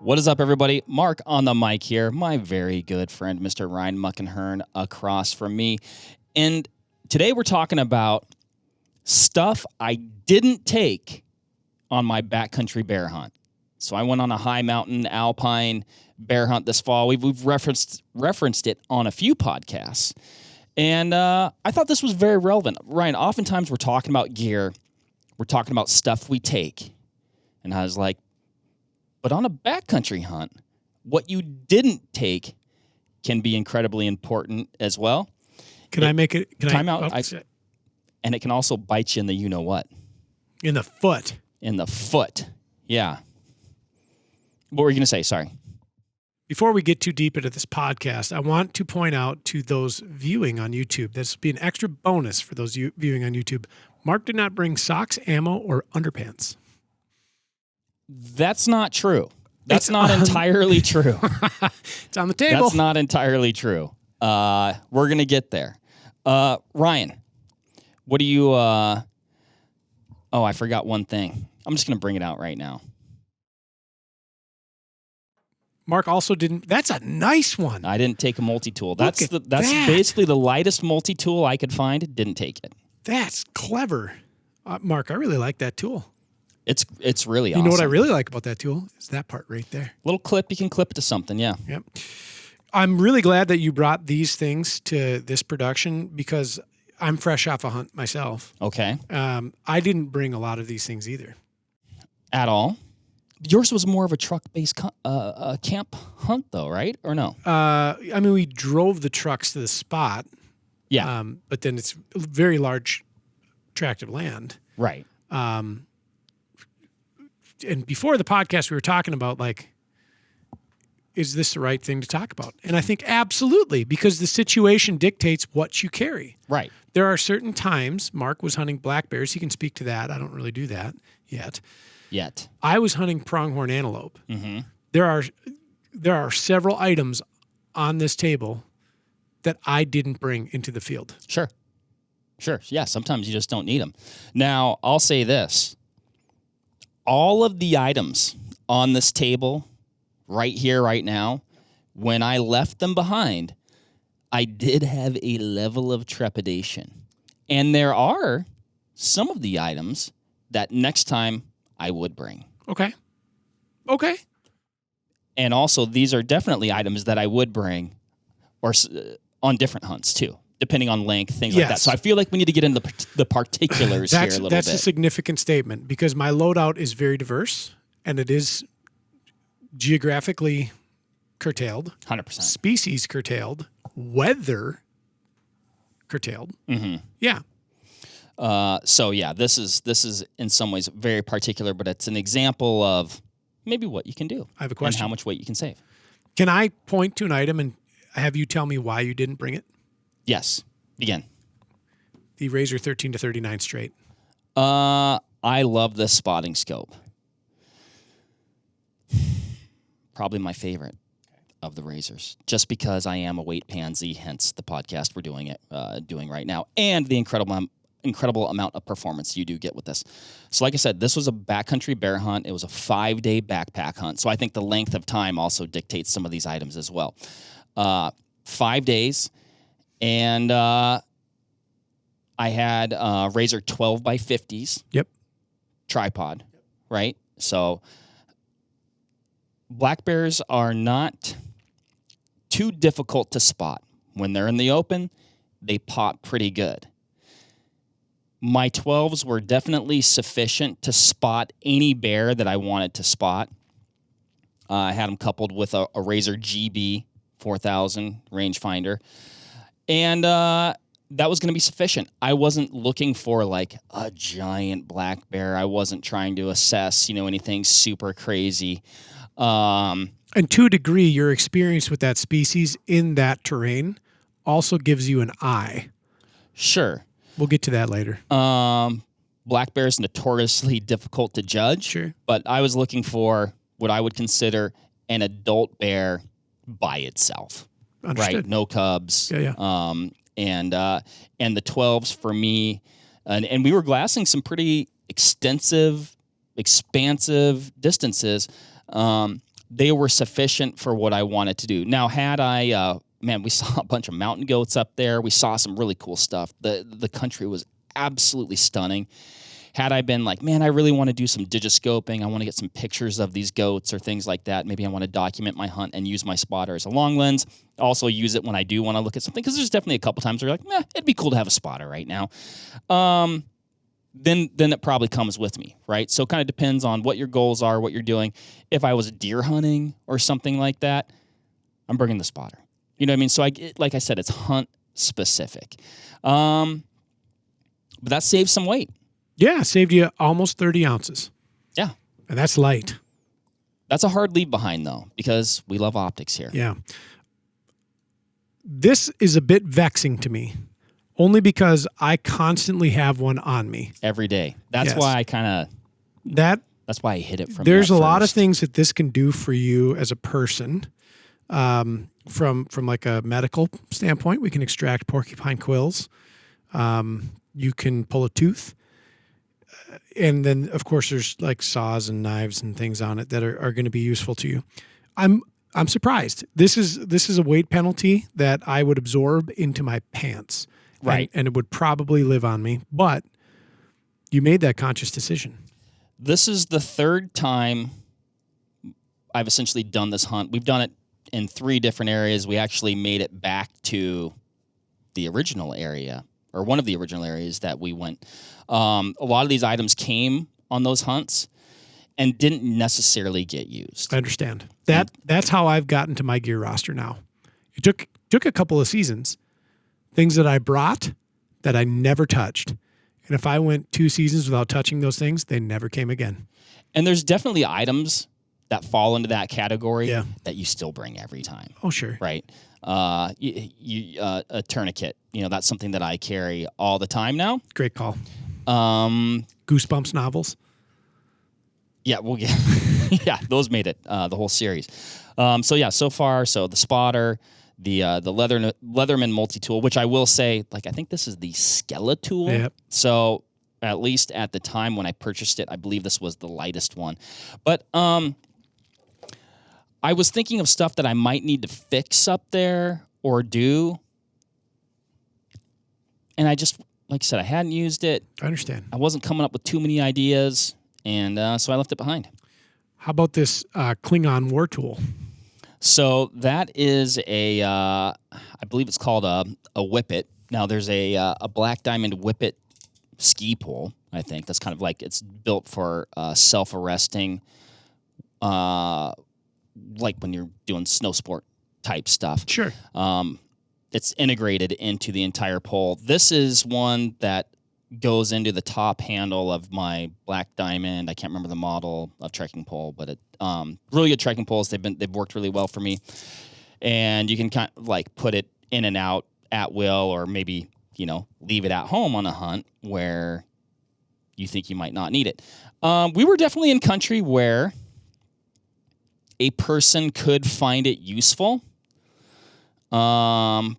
What is up, everybody? Mark on the mic here. My very good friend, Mr. Ryan Muckenhirn, across from me. And today we're talking about stuff I didn't take on my backcountry bear hunt. So I went on a high mountain alpine bear hunt this fall. We've referenced it on a few podcasts. And I thought this was very relevant. Ryan, oftentimes we're talking about gear. We're talking about stuff we take. And I was like, but on a backcountry hunt, what you didn't take can be incredibly important as well. Can I make it? Time out. And it can also bite you in the you-know-what. In the foot. In the foot. Yeah. What were you going to say? Sorry. Before we get too deep into this podcast, I want to point out to those viewing on YouTube, this will be an extra bonus for those viewing on YouTube. Mark did not bring socks, ammo, or underpants. That's not true. That's not entirely true. It's on the table. That's not entirely true. We're going to get there. Ryan, what do you... I forgot one thing. I'm just going to bring it out right now. Mark also didn't... That's a nice one. I didn't take a multi-tool. That's basically the lightest multi-tool I could find. Didn't take it. That's clever. Mark, I really like that tool. It's really awesome. You know what I really like about that tool? Is that part right there. Little clip, you can clip it to something, yeah. Yep. I'm really glad that you brought these things to this production because I'm fresh off a hunt myself. Okay. I didn't bring a lot of these things either. At all? Yours was more of a truck-based camp hunt, though, right? Or no? We drove the trucks to the spot. Yeah. But then it's a very large tract of land. Right. And before the podcast, we were talking about, like, is this the right thing to talk about? And I think absolutely, because the situation dictates what you carry. Right. There are certain times, Mark was hunting black bears. He can speak to that. I don't really do that yet. I was hunting pronghorn antelope. Mm-hmm. There are several items on this table that I didn't bring into the field. Sure. Yeah, sometimes you just don't need them. Now, I'll say this. All of the items on this table right here, right now, when I left them behind, I did have a level of trepidation. And there are some of the items that next time I would bring. Okay. And also, these are definitely items that I would bring or on different hunts, too, depending on length, things like that. So I feel like we need to get into the particulars here a little bit. That's a significant statement because my loadout is very diverse and it is geographically curtailed. 100%. Species curtailed. Weather curtailed. Mm-hmm. Yeah. This is in some ways very particular, but it's an example of maybe what you can do. I have a question. And how much weight you can save. Can I point to an item and have you tell me why you didn't bring it? Yes. Begin. The Razor 13 to 39 straight. I love this spotting scope. Probably my favorite of the Razors, just because I am a weight pansy, hence the podcast we're doing right now, and the incredible amount of performance you do get with this. So like I said, this was a backcountry bear hunt. It was a 5-day backpack hunt. So I think the length of time also dictates some of these items as well. 5 days, and I had Razor 12 by 50s. Yep. Tripod, right? So black bears are not too difficult to spot. When they're in the open, they pop pretty good. My 12s were definitely sufficient to spot any bear that I wanted to spot. I had them coupled with a Razor GB 4000 rangefinder. And that was going to be sufficient. I wasn't looking for like a giant black bear. I wasn't trying to assess, anything super crazy. And to a degree, your experience with that species in that terrain also gives you an eye. Sure. We'll get to that later. Black bears notoriously difficult to judge. Sure. But I was looking for what I would consider an adult bear by itself. Understood. Right? No cubs. Yeah. And the 12s for me, and we were glassing some pretty expansive distances. they were sufficient for what I wanted to do. Now, had I, we saw a bunch of mountain goats up there. We saw some really cool stuff. The country was absolutely stunning. Had I been like, man, I really want to do some digiscoping, I want to get some pictures of these goats or things like that. Maybe I want to document my hunt and use my spotter as a long lens. Also use it when I do want to look at something, because there's definitely a couple times where you're like, it'd be cool to have a spotter right now. Then it probably comes with me, right? So it kind of depends on what your goals are, what you're doing. If I was deer hunting or something like that, I'm bringing the spotter. You know what I mean? So like I said, it's hunt specific. But that saves some weight. Yeah, saved you almost 30 ounces. Yeah. And that's light. That's a hard leave behind, though, because we love optics here. Yeah. This is a bit vexing to me, only because I constantly have one on me. Every day. That's why I kind of... That's why I hit it from There's a lot of first. things that this can do for you as a person. From like a medical standpoint, we can extract porcupine quills. You can pull a tooth. And then, of course, there's like saws and knives and things on it that are going to be useful to you. I'm surprised. This is a weight penalty that I would absorb into my pants. Right. And it would probably live on me. But you made that conscious decision. This is the third time I've essentially done this hunt. We've done it in 3 different areas. We actually made it back to the original area, or one of the original areas that we went. A lot of these items came on those hunts and didn't necessarily get used. I understand. That's how I've gotten to my gear roster now. It took a couple of seasons. Things that I brought that I never touched. And if I went 2 seasons without touching those things, they never came again. And there's definitely items that fall into that category that you still bring every time. Oh, sure. Right. A tourniquet, that's something that I carry all the time now. Great call. Goosebumps novels. Yeah, we'll get. Yeah, those made it the whole series. So far, the spotter, the Leatherman multi-tool, which I will say, I think this is the Skeletool. Yep. So at least at the time when I purchased it, I believe this was the lightest one. But I was thinking of stuff that I might need to fix up there or do, and I just, like I said, I hadn't used it. I understand. I wasn't coming up with too many ideas, and so I left it behind. How about this Klingon war tool? So that is I believe it's called a Whippet. Now there's a black diamond Whippet ski pole. I think that's kind of like, it's built for self-arresting, like when you're doing snow sport type stuff. Sure. It's integrated into the entire pole. This is one that goes into the top handle of my black diamond. I can't remember the model of trekking pole, but it really good trekking poles. They've worked really well for me, and you can kind of like put it in and out at will, or maybe leave it at home on a hunt where you think you might not need it. We were definitely in country where a person could find it useful. I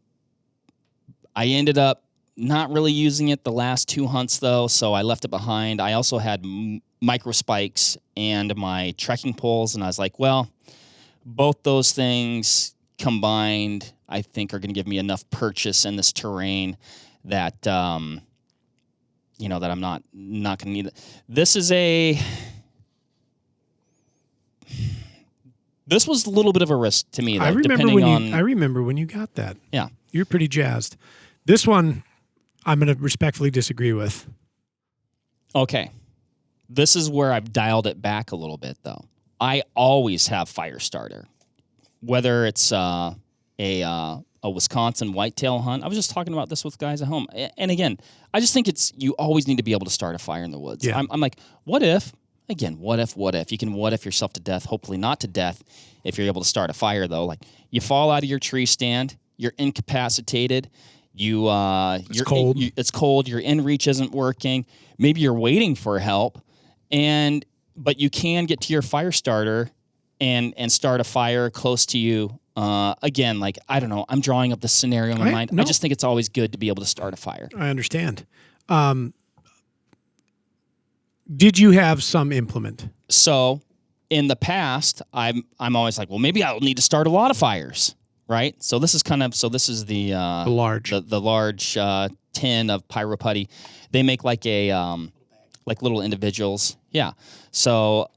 ended up not really using it the last 2 hunts, though, so I left it behind. I also had micro spikes and my trekking poles, and I was like, well, both those things combined, I think, are going to give me enough purchase in this terrain that, that I'm not going to need it. This was a little bit of a risk to me, though, I remember when you got that. Yeah. You're pretty jazzed. This one, I'm going to respectfully disagree with. Okay. This is where I've dialed it back a little bit, though. I always have fire starter, whether it's a Wisconsin whitetail hunt. I was just talking about this with guys at home. And again, I just think you always need to be able to start a fire in the woods. Yeah. I'm like, what if? Again, what if? You can what if yourself to death, hopefully not to death, if you're able to start a fire, though. Like, you fall out of your tree stand, you're incapacitated, it's cold. It's cold, your in-reach isn't working, maybe you're waiting for help, but you can get to your fire starter and start a fire close to you. Again, like, I don't know, I'm drawing up the scenario in my mind. No. I just think it's always good to be able to start a fire. I understand. Did you have some implement? So in the past, I'm always like, well, maybe I'll need to start a lot of fires, right? So this is the large the large tin of Pyro Putty. They make like a like little individuals, yeah. So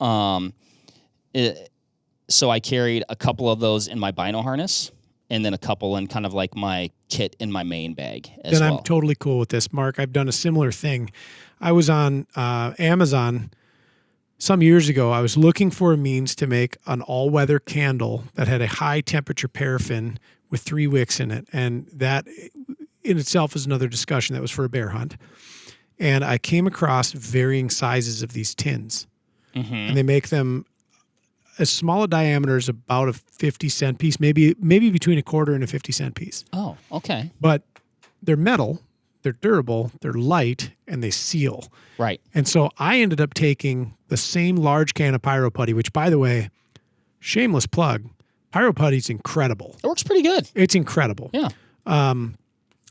so I carried a couple of those in my bino harness, and then a couple in kind of like my kit in my main bag as well. I'm totally cool with this, Mark. I've done a similar thing. I was on Amazon some years ago. I was looking for a means to make an all-weather candle that had a high-temperature paraffin with 3 wicks in it, and that in itself is another discussion. That was for a bear hunt. And I came across varying sizes of these tins, and they make them as small a diameter as about a 50-cent piece, maybe between a quarter and a 50-cent piece. Oh, okay. But they're metal, they're durable, they're light, and they seal. Right. And so I ended up taking the same large can of Pyro Putty, which, by the way, shameless plug, Pyro Putty's incredible. It works pretty good. It's incredible. Yeah.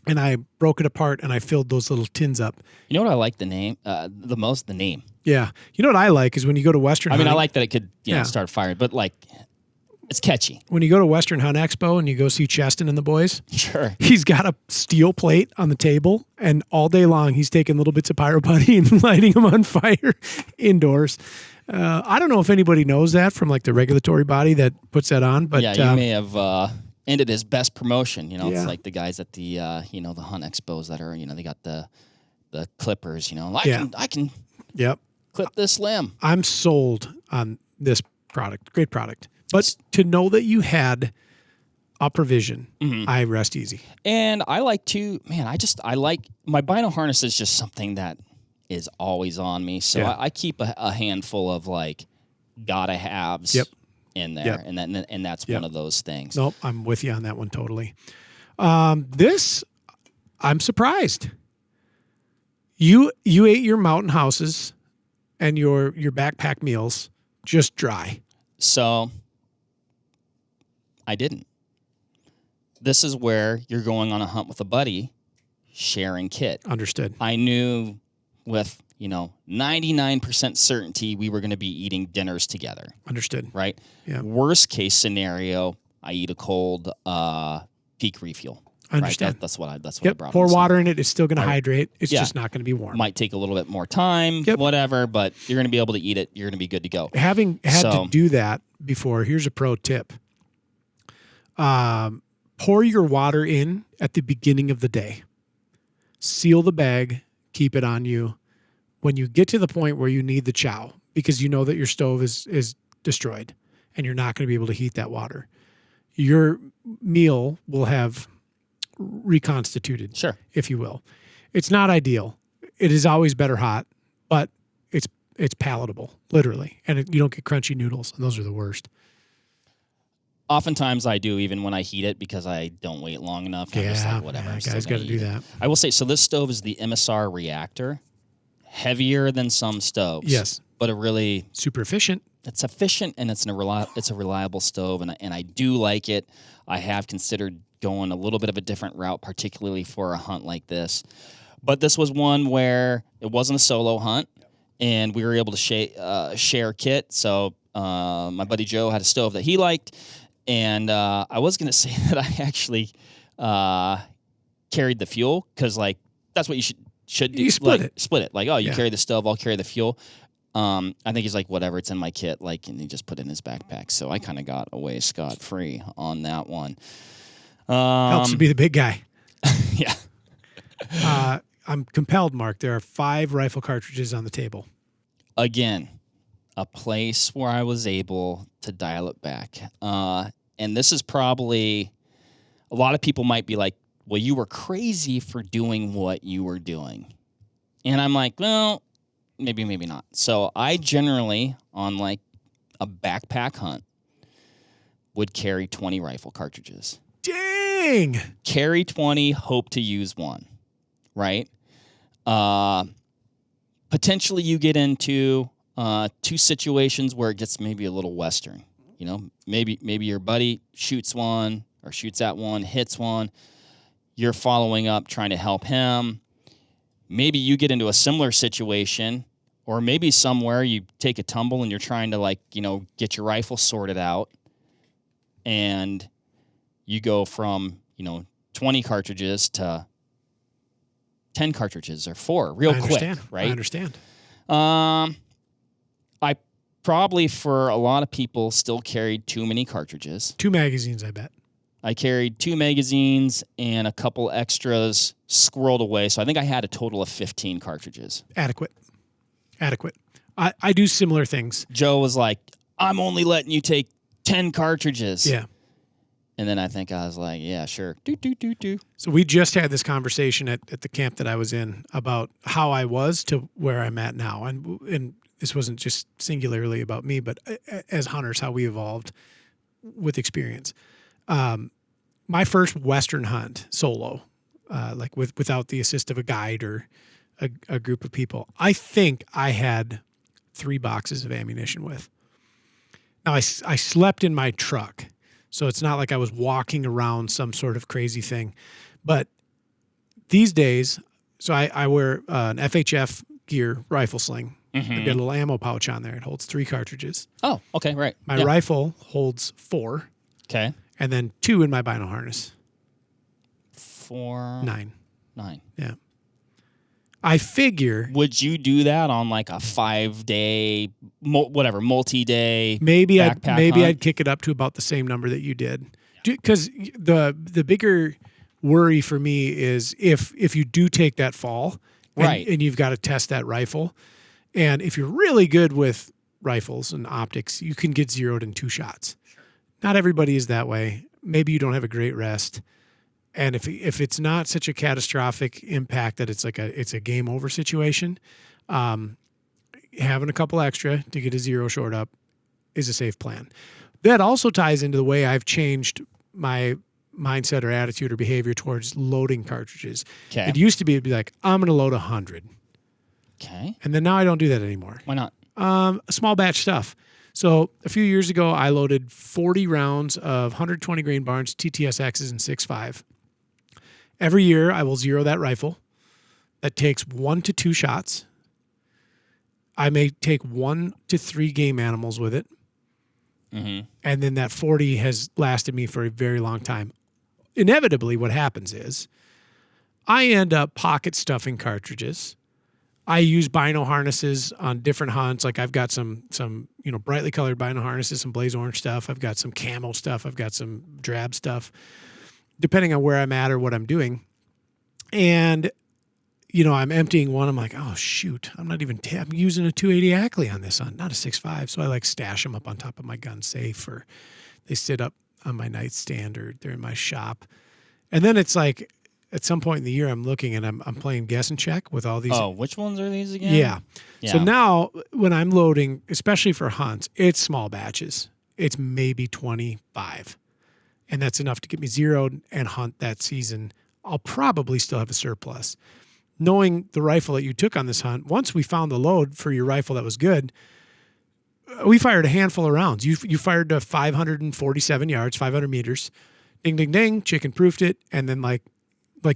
And I broke it apart and I filled those little tins up. You know what I like the name the most? The name. Yeah. You know what I like is when you go to Western I mean, Hunt, I like that it could start firing, but like it's catchy. when you go to Western Hunt Expo and you go see Cheston and the boys, Sure. he's got a steel plate on the table, and all day long he's taking little bits of Pyro Putty and lighting them on fire indoors. I don't know if anybody knows that from like the regulatory body that puts that on, but yeah, you may have ended his best promotion. You know, Yeah. it's like the guys at the the hunt expos that are they got the clippers. You know, I can yep, clip this limb. I'm sold on this product. Great product. But to know that you had a provision, I rest easy. And I like to, I like my bino harness is just something that is always on me. So Yeah. I keep a handful of like gotta haves in there, Yep. and that's one of those things. Nope, I'm with you on that one totally. This, I'm surprised. You ate your mountain houses and your backpack meals just dry. So I didn't. This is where you're going on a hunt with a buddy, sharing kit. Understood. I knew with 99% certainty we were going to be eating dinners together. Understood. Right? Yeah. Worst case scenario, I eat a cold peak refuel. Understand. Right? That's what I brought. Pour on. So water in it. It's still going to hydrate. It's Yeah. just not going to be warm. might take a little bit more time, whatever, but you're going to be able to eat it. You're going to be good to go. Having had to do that before, here's a pro tip. Pour your water in at the beginning of the day. Seal the bag. Keep it on you. When you get to the point where you need the chow, because you know that your stove is destroyed and you're not going to be able to heat that water, your meal will have reconstituted, Sure. if you will. It's not ideal. It is always better hot, but it's palatable, literally. And you don't get crunchy noodles, and those are the worst. Oftentimes I do, even when I heat it, because I don't wait long enough. I'm just like, whatever. I'm still guys got gonna to do eat it. that. I will say, so this stove is the MSR Reactor. Heavier than some stoves. Yes. But Super efficient. it's efficient, and it's a reliable stove, and I do like it. I have considered going a little bit of a different route, particularly for a hunt like this. But this was one where it wasn't a solo hunt, and we were able to share kit. So my buddy Joe had a stove that he liked, and I was going to say that I actually carried the fuel, because like that's what you should do. You split like, it. Split it. Like, oh, you carry the stove, I'll carry the fuel. I think he's like, whatever, it's in my kit, like, and he just put it in his backpack. So I kind of got away scot-free on that one. Helps to be the big guy. Yeah. I'm compelled, Mark. There are 5 rifle cartridges on the table. Again, a place where I was able to dial it back. And this is probably, a lot of people might be like, well, you were crazy for doing what you were doing. And I'm like, well, maybe not. So I generally, on like a backpack hunt, would carry 20 rifle cartridges. Dang! Carry 20, hope to use 1, right? Potentially you get into 2 situations where it gets maybe a little Western. You know, maybe your buddy shoots one or shoots at one, hits one. You're following up, trying to help him. Maybe you get into a similar situation or maybe somewhere you take a tumble and you're trying to, like, get your rifle sorted out, and you go from, 20 cartridges to 10 cartridges or 4 real quick, right? I understand. I probably, for a lot of people, still carried too many cartridges. 2 magazines, I bet. I carried 2 magazines and a couple extras squirreled away. So I think I had a total of 15 cartridges. Adequate. I do similar things. Joe was like, I'm only letting you take 10 cartridges. Yeah. And then I think I was like, yeah, sure. So we just had this conversation at the camp that I was in about how I was to where I'm at now. And this wasn't just singularly about me, but as hunters, how we evolved with experience. My first Western hunt solo, like without the assist of a guide or a group of people, I think I had 3 boxes of ammunition with. Now I slept in my truck, so it's not like I was walking around some sort of crazy thing. But these days, so I wear an FHF gear rifle sling. Mm-hmm. I've got a little ammo pouch on there. It holds 3 cartridges. Oh, okay, right. My rifle holds 4. Okay. And then 2 in my bino harness. 4. 9. Yeah. I figure. Would you do that on like a 5-day, multi-day? Maybe backpack I'd kick it up to about the same number that you did. Because the bigger worry for me is if you do take that fall, right, and you've got to test that rifle, and if you're really good with rifles and optics, you can get zeroed in 2 shots. Sure. Not everybody is that way. Maybe you don't have a great rest. And if it's not such a catastrophic impact that it's a game over situation, having a couple extra to get a 0 short up is a safe plan. That also ties into the way I've changed my mindset or attitude or behavior towards loading cartridges. Okay. It used to be like, I'm going to load 100. Okay. And then now I don't do that anymore. Why not? Small batch stuff. So a few years ago, I loaded 40 rounds of 120 grain Barnes TTSXs and 6.5. Every year, I will zero that rifle. That takes 1 to 2 shots. I may take 1 to 3 game animals with it. Mm-hmm. And then that 40 has lasted me for a very long time. Inevitably, what happens is I end up pocket stuffing cartridges. I use bino harnesses on different hunts. Like I've got some brightly colored bino harnesses, some blaze orange stuff. I've got some camo stuff. I've got some drab stuff, depending on where I'm at or what I'm doing. And, I'm emptying one. I'm like, oh, shoot. I'm using a 280 Ackley on this hunt, not a 6.5. So I stash them up on top of my gun safe, or they sit up on my nightstand, or they're in my shop. And then it's like, at some point in the year, I'm looking and I'm playing guess and check with all these. Oh, which ones are these again? Yeah. So now when I'm loading, especially for hunts, it's small batches. It's maybe 25. And that's enough to get me zeroed and hunt that season. I'll probably still have a surplus. Knowing the rifle that you took on this hunt, once we found the load for your rifle that was good, we fired a handful of rounds. You fired to 547 yards, 500 meters. Ding, ding, ding. Chicken proofed it. And then like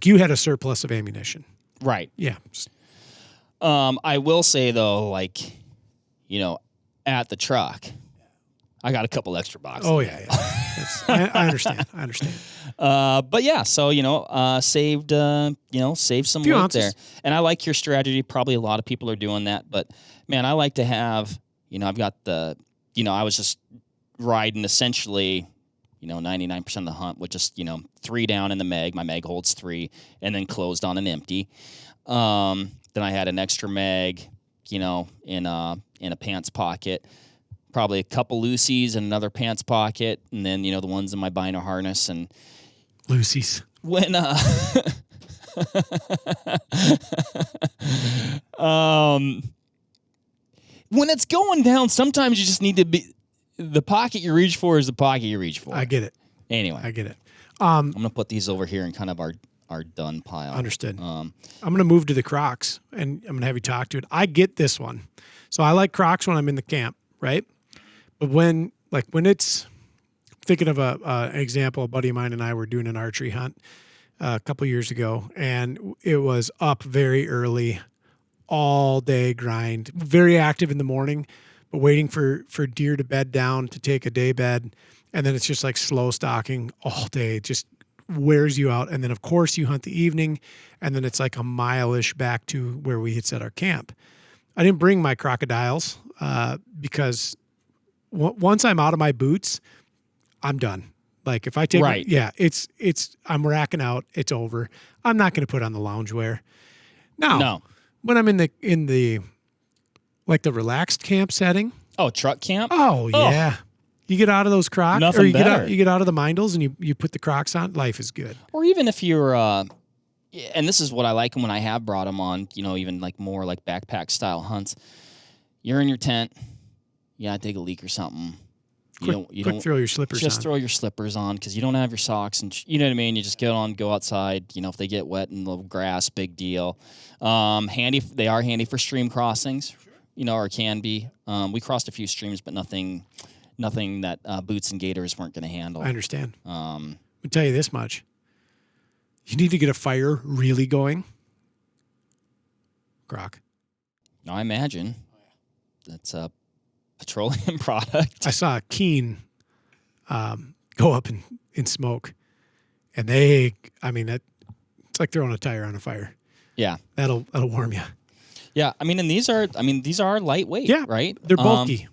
you had a surplus of ammunition. Right. Yeah. I will say though, at the truck, I got a couple extra boxes. Oh yeah. I understand. But yeah, so saved some few weight ounces there, and I like your strategy. Probably a lot of people are doing that, but man, I like to have I've got I was just riding essentially 99% of the hunt with just 3 down in the mag. My mag holds 3, and then closed on an empty. Then I had an extra mag, in a pants pocket. Probably a couple Lucy's and another pants pocket, and then the ones in my bino harness and Lucy's. When when it's going down, sometimes you just need to be the pocket you reach for is the pocket you reach for. I get it. Anyway, I get it. I'm gonna put these over here in kind of our done pile. Understood. I'm gonna move to the Crocs, and I'm gonna have you talk to it. I get this one, so I like Crocs when I'm in the camp, right? But when it's thinking of an example, a buddy of mine and I were doing an archery hunt a couple years ago, and it was up very early, all day grind. Very active in the morning, but waiting for deer to bed down to take a day bed. And then it's just like slow stalking all day. It just wears you out. And then, of course, you hunt the evening, and then it's like a mile-ish back to where we had set our camp. I didn't bring my crocodiles because once I'm out of my boots, I'm done. Like if I take, right. I'm racking out. It's over. I'm not going to put on the loungewear. No. When I'm in the like the relaxed camp setting. Oh, truck camp. Oh yeah. You get out of those Crocs, Nothing or you better. get out of the Mindles, and you put the Crocs on. Life is good. Or even if you're, and this is what I like when I have brought them on, even like more like backpack style hunts. You're in your tent. You gotta take a leak or something. You don't throw your slippers just on. throw your slippers on because you don't have your socks, and you know what I mean. You just go outside. If they get wet in the grass, big deal. Handy. They are handy for stream crossings, or can be. We crossed a few streams, but nothing that boots and gaiters weren't going to handle. I understand. I'll tell you this much: you need to get a fire really going. Croc. No, I imagine that's a petroleum product. I saw a Keen go up in smoke, and it's like throwing a tire on a fire. Yeah, that'll warm you. Yeah, and these are lightweight. Yeah, right. They're bulky.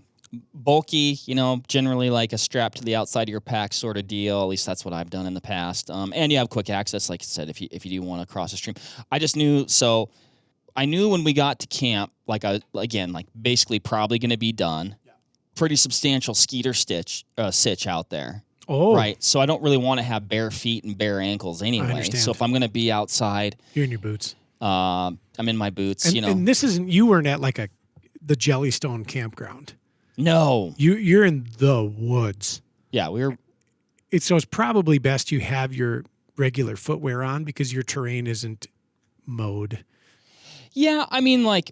Bulky, generally like a strap to the outside of your pack sort of deal. At least that's what I've done in the past. And you have quick access, like I said, if you do want to cross a stream. I knew when we got to camp, basically probably going to be done. Yeah. Pretty substantial skeeter sitch out there. Oh. Right. So I don't really want to have bare feet and bare ankles anyway. I understand. So if I'm going to be outside. You're in your boots. I'm in my boots, And this isn't, you weren't at like the Jellystone campground. No. You're in the woods. Yeah, So it's probably best you have your regular footwear on because your terrain isn't mowed. Yeah,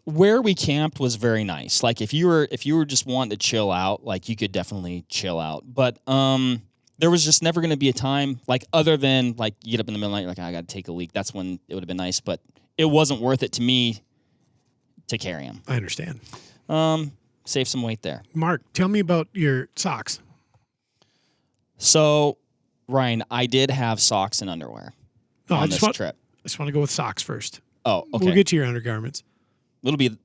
where we camped was very nice. Like if you were just wanting to chill out, like you could definitely chill out. But there was just never going to be a time other than you get up in the middle of the night, I got to take a leak. That's when it would have been nice, but it wasn't worth it to me to carry them. I understand. Save some weight there. Mark, tell me about your socks. So, Ryan, I did have socks and underwear on this trip. I just want to go with socks first. Oh, okay. We'll get to your undergarments. It'll be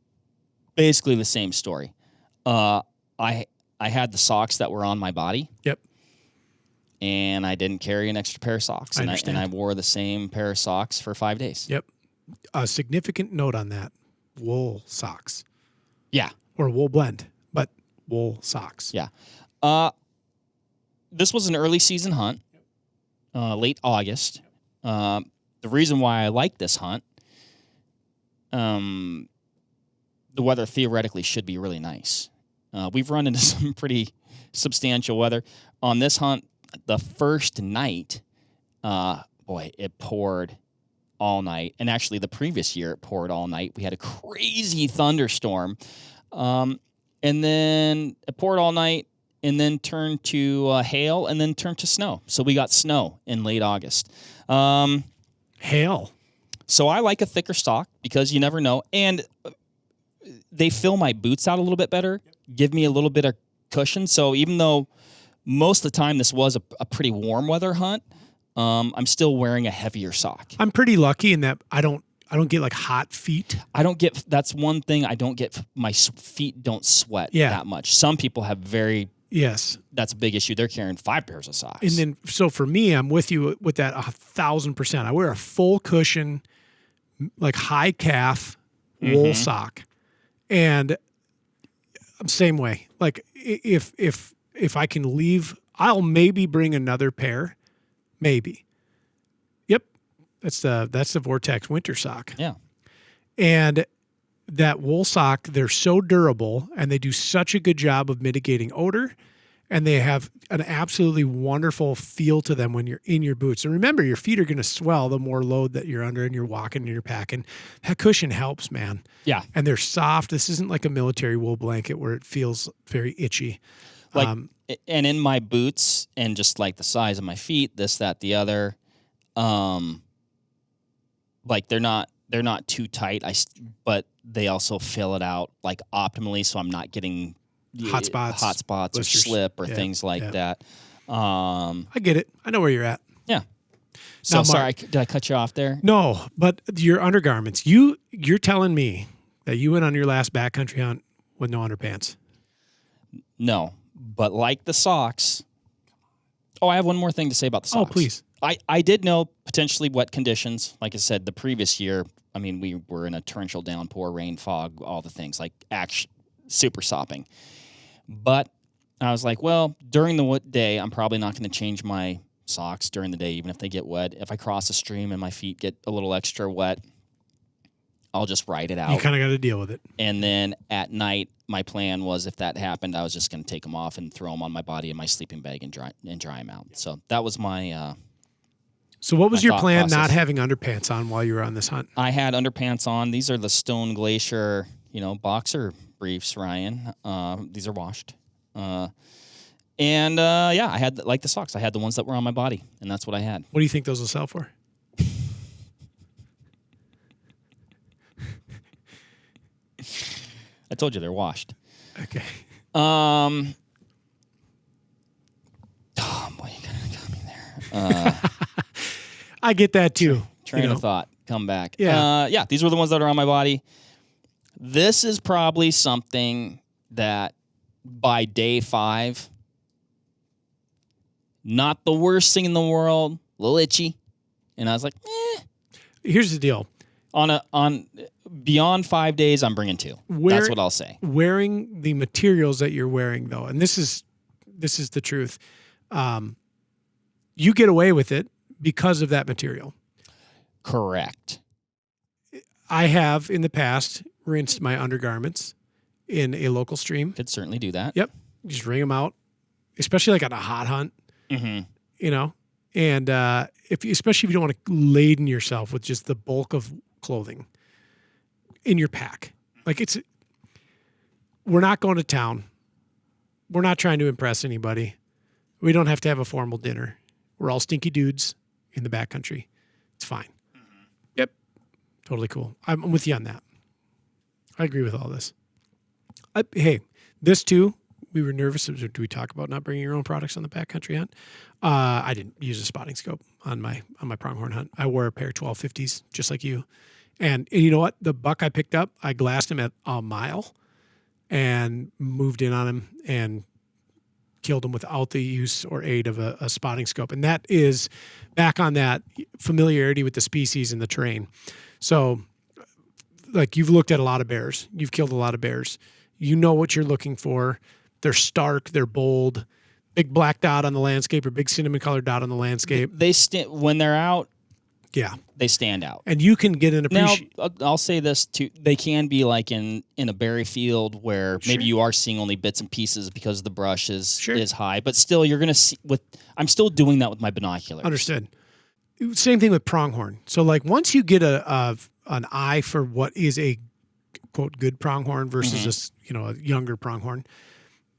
basically the same story. I had the socks that were on my body. Yep. And I didn't carry an extra pair of socks. I understand. And I wore the same pair of socks for 5 days. Yep. A significant note on that: wool socks. Yeah. Or wool blend, but wool socks. Yeah. This was an early season hunt, late August. The reason why I like this hunt, the weather theoretically should be really nice. We've run into some pretty substantial weather. On this hunt, the first night, it poured all night. And actually the previous year it poured all night. We had a crazy thunderstorm. And then it poured all night and then turned to hail and then turned to snow. So we got snow in late August. Hail. So I like a thicker sock because you never know. And they fill my boots out a little bit better, give me a little bit of cushion. So even though most of the time this was a pretty warm weather hunt, I'm still wearing a heavier sock. I'm pretty lucky in that I don't get hot feet. That's one thing I don't get. My feet don't sweat that much. Some people have yes. That's a big issue. They're carrying 5 pairs of socks. And then, so for me, I'm with you with that 1,000%. I wear a full cushion, high calf wool sock. And I'm same way. If I can leave, I'll maybe bring another pair. Maybe. Yep. That's the Vortex winter sock. Yeah. And that wool sock, they're so durable and they do such a good job of mitigating odor, and they have an absolutely wonderful feel to them when you're in your boots. And remember, your feet are going to swell the more load that you're under and you're walking and you're packing. That cushion helps, man. Yeah. And they're soft. This isn't like a military wool blanket where it feels very itchy. And in my boots and just the size of my feet, this, that, the other, they're not too tight. But they also fill it out like optimally, so I'm not getting hot spots or blisters. slip or things like that. I get it. I know where you're at. Yeah. So Now, sorry, Mark, did I cut you off there? No, but your undergarments. You're telling me that you went on your last backcountry hunt with no underpants. No, but like the socks. Oh, I have one more thing to say about the socks. Oh, please. I did know potentially wet conditions. Like I said, the previous year, I mean, we were in a torrential downpour, rain, fog, all the things, like super sopping. But I was like, well, during the day, I'm probably not going to change my socks during the day, even if they get wet. If I cross a stream and my feet get a little extra wet, I'll just ride it out. You kind of got to deal with it. And then at night, my plan was if that happened, I was just going to take them off and throw them on my body in my sleeping bag and dry them out. So that was my. So what was your plan process. not having underpants on while you were on this hunt? I had underpants on. These are the Stone Glacier, boxer briefs, Ryan. These are washed. I had like the socks. I had the ones that were on my body, and that's what I had. What do you think those will sell for? I told you they're washed. Okay. Oh boy, you got me there. I get that too. Train of thought. Come back. Yeah. These were the ones that are on my body. This is probably something that by day 5, not the worst thing in the world, a little itchy. And I was like, Here's the deal. On beyond 5 days, I'm bringing 2. That's what I'll say. Wearing the materials that you're wearing, though, and this is the truth. You get away with it because of that material. Correct. I have in the past rinsed my undergarments in a local stream. Could certainly do that. Yep. Just wring them out, especially like on a hot hunt. Mm-hmm. And especially if you don't want to laden yourself with just the bulk of clothing in your pack. Like we're not going to town. We're not trying to impress anybody. We don't have to have a formal dinner. We're all stinky dudes in the backcountry. It's fine. Mm-hmm. Yep. Totally cool. I'm with you on that. I agree with all this. Hey, this too, we were nervous. Do we talk about not bringing your own products on the backcountry hunt? I didn't use a spotting scope on my pronghorn hunt. I wore a pair of 1250s, just like you. And you know what? The buck I picked up, I glassed him at a mile and moved in on him and killed him without the use or aid of a spotting scope. And that is back on that familiarity with the species and the terrain. So, like, you've looked at a lot of bears. You've killed a lot of bears. You know what you're looking for. They're stark. They're bold. Big black dot on the landscape or big cinnamon colored dot on the landscape. They when they're out. Yeah, they stand out. And you can get an appreciation. Now, I'll say this too. They can be like in a berry field where maybe you are seeing only bits and pieces because the brush is high, but still you're going to see I'm still doing that with my binoculars. Understood. Same thing with pronghorn. So like once you get an eye for what is a quote good pronghorn versus a younger pronghorn,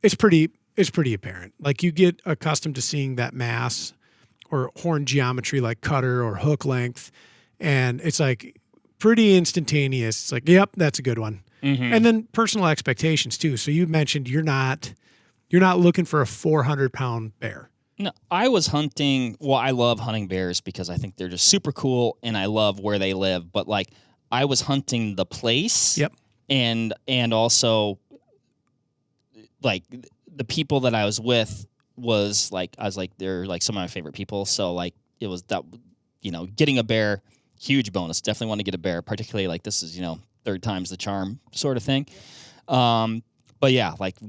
it's pretty apparent. Like you get accustomed to seeing that mass or horn geometry like cutter or hook length. And it's like pretty instantaneous. It's like, yep, that's a good one. Mm-hmm. And then personal expectations too. So you mentioned you're not looking for a 400-pound bear. No, I was hunting. Well, I love hunting bears because I think they're just super cool and I love where they live. But like I was hunting the place. Yep. And also like the people that I was with they're like some of my favorite people. So like it was that, getting a bear, huge bonus. Definitely want to get a bear, particularly like this is, third time's the charm sort of thing. But yeah, like a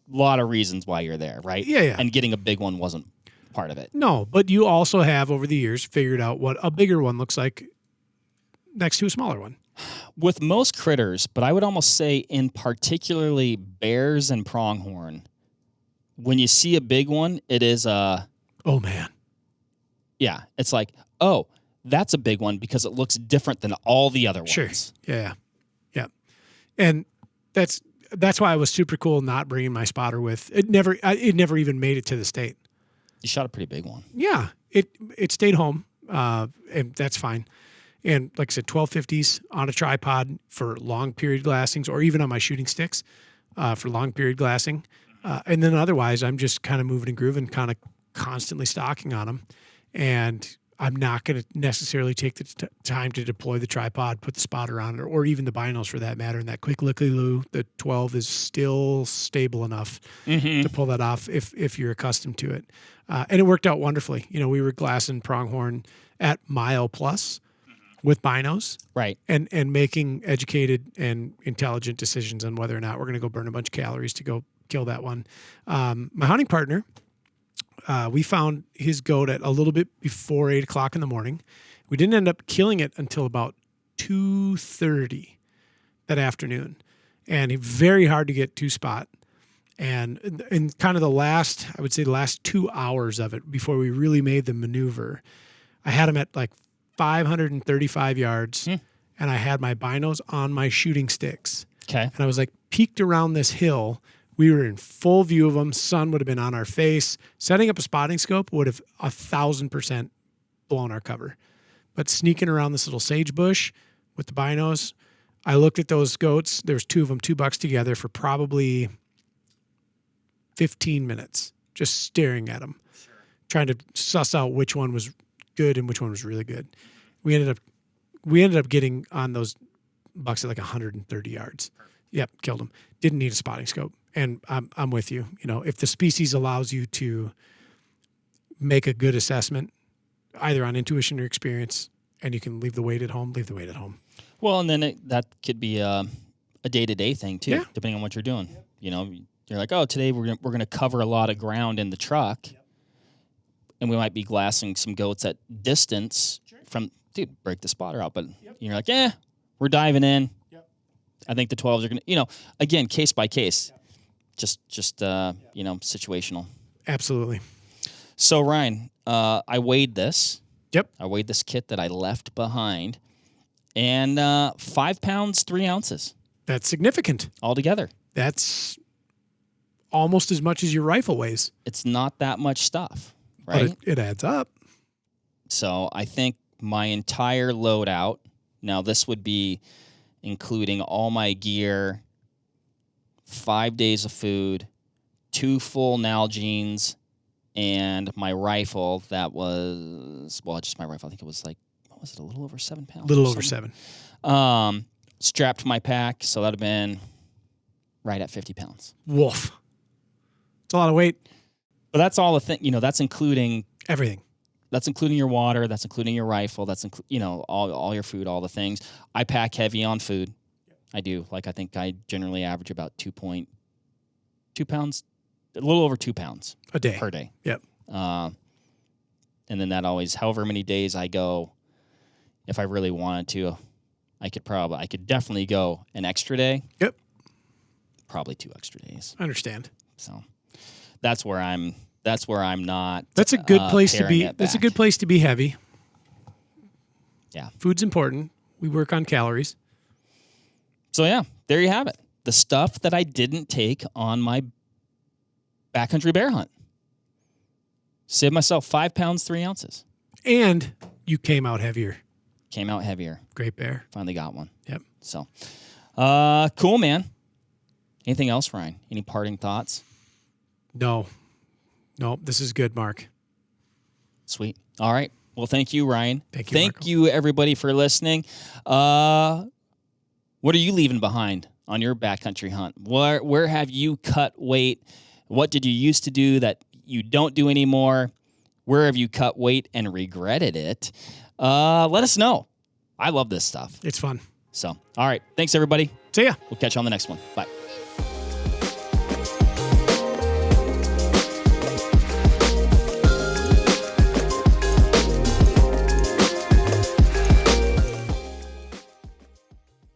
lot of reasons why you're there, right? Yeah. And getting a big one wasn't part of it. No, but you also have over the years figured out what a bigger one looks like next to a smaller one. With most critters, but I would almost say in particularly bears and pronghorn, when you see a big one, it is a... Oh, man. Yeah. It's like, oh, that's a big one because it looks different than all the other ones. Sure. Yeah. And that's why it was super cool not bringing my spotter with. It never even made it to the state. You shot a pretty big one. Yeah. It stayed home, and that's fine. And like I said, 1250s on a tripod for long period glassings, or even on my shooting sticks for long period glassing. And then otherwise, I'm just kind of moving and grooving, kind of constantly stocking on them. And I'm not going to necessarily take the time to deploy the tripod, put the spotter on it, or even the binos for that matter. And that quick lickety-loo, the 12 is still stable enough to pull that off if you're accustomed to it. And it worked out wonderfully. You know, we were glassing pronghorn at mile plus with binos, Right. and making educated and intelligent decisions on whether or not we're going to go burn a bunch of calories to go kill that one. My hunting partner, we found his goat at a little bit before 8 o'clock in the morning. We didn't end up killing it until about 2:30 that afternoon, and very hard to get to spot. And in kind of the last 2 hours of it before we really made the maneuver, I had him at like 535 yards, and I had my binos on my shooting sticks. Okay. And I was like peeked around this hill. We were in full view of them. Sun would have been on our face. Setting up a spotting scope would have 1,000% blown our cover. But sneaking around this little sage bush with the binos, I looked at those goats. There was two of them, $2 together for probably 15 minutes, just staring at them, trying to suss out which one was good and which one was really good. We ended up getting on those bucks at like 130 yards. Yep, killed them. Didn't need a spotting scope. And I'm with you. You know, if the species allows you to make a good assessment, either on intuition or experience, and you can leave the weight at home, leave the weight at home. Well, and then that could be a day-to-day thing too, Yeah. depending on what you're doing. You know, you're like, oh, today we're gonna cover a lot of ground in the truck, and we might be glassing some goats at distance from. Dude, break the spotter out, but you're like, yeah, we're diving in. I think the 12s are gonna, you know, again, case by case. Just you know, situational. Absolutely. So Ryan, I weighed this. Yep. I weighed this kit that I left behind, and 5 pounds 3 ounces That's significant. altogether. That's almost as much as your rifle weighs. It's not that much stuff, right? But it adds up. So I think my entire loadout. Now this would be including all my gear, 5 days of food, 2 full Nalgene's, and my rifle that was, well, just my rifle. I think it was like, what was it, a little over 7 pounds? A little over 7. Strapped to my pack, so that would have been right at 50 pounds. Woof. It's a lot of weight. But that's all the thing, you know, that's including Everything. That's including your water. That's including your rifle. That's you know, all your food, all the things. I pack heavy on food. I do. Like I think I generally average about 2.2 pounds, a little over 2 pounds A day. per day. Yep. And then that always, however many days I go, if I really wanted to, I could definitely go an extra day. Yep. Probably 2 extra days. I understand. So that's where I'm not. That's a good place to be. paring it That's a back. good place to be heavy. Yeah. Food's important. We work on calories. So yeah, there you have it. The stuff that I didn't take on my backcountry bear hunt. Saved myself 5 pounds 3 ounces. And you came out heavier. Came out heavier. Great bear. Finally got one. Yep. So, cool, man. Anything else, Ryan? Any parting thoughts? No, this is good, Mark. Sweet. All right. Well, thank you, Ryan. Thank you, Thank Marco. you, everybody, for listening. What are you leaving behind on your backcountry hunt? Where have you cut weight? What did you used to do that you don't do anymore? Where have you cut weight and regretted it? Let us know. I love this stuff. It's fun. So, all right. Thanks, everybody. See ya. We'll catch you on the next one. Bye.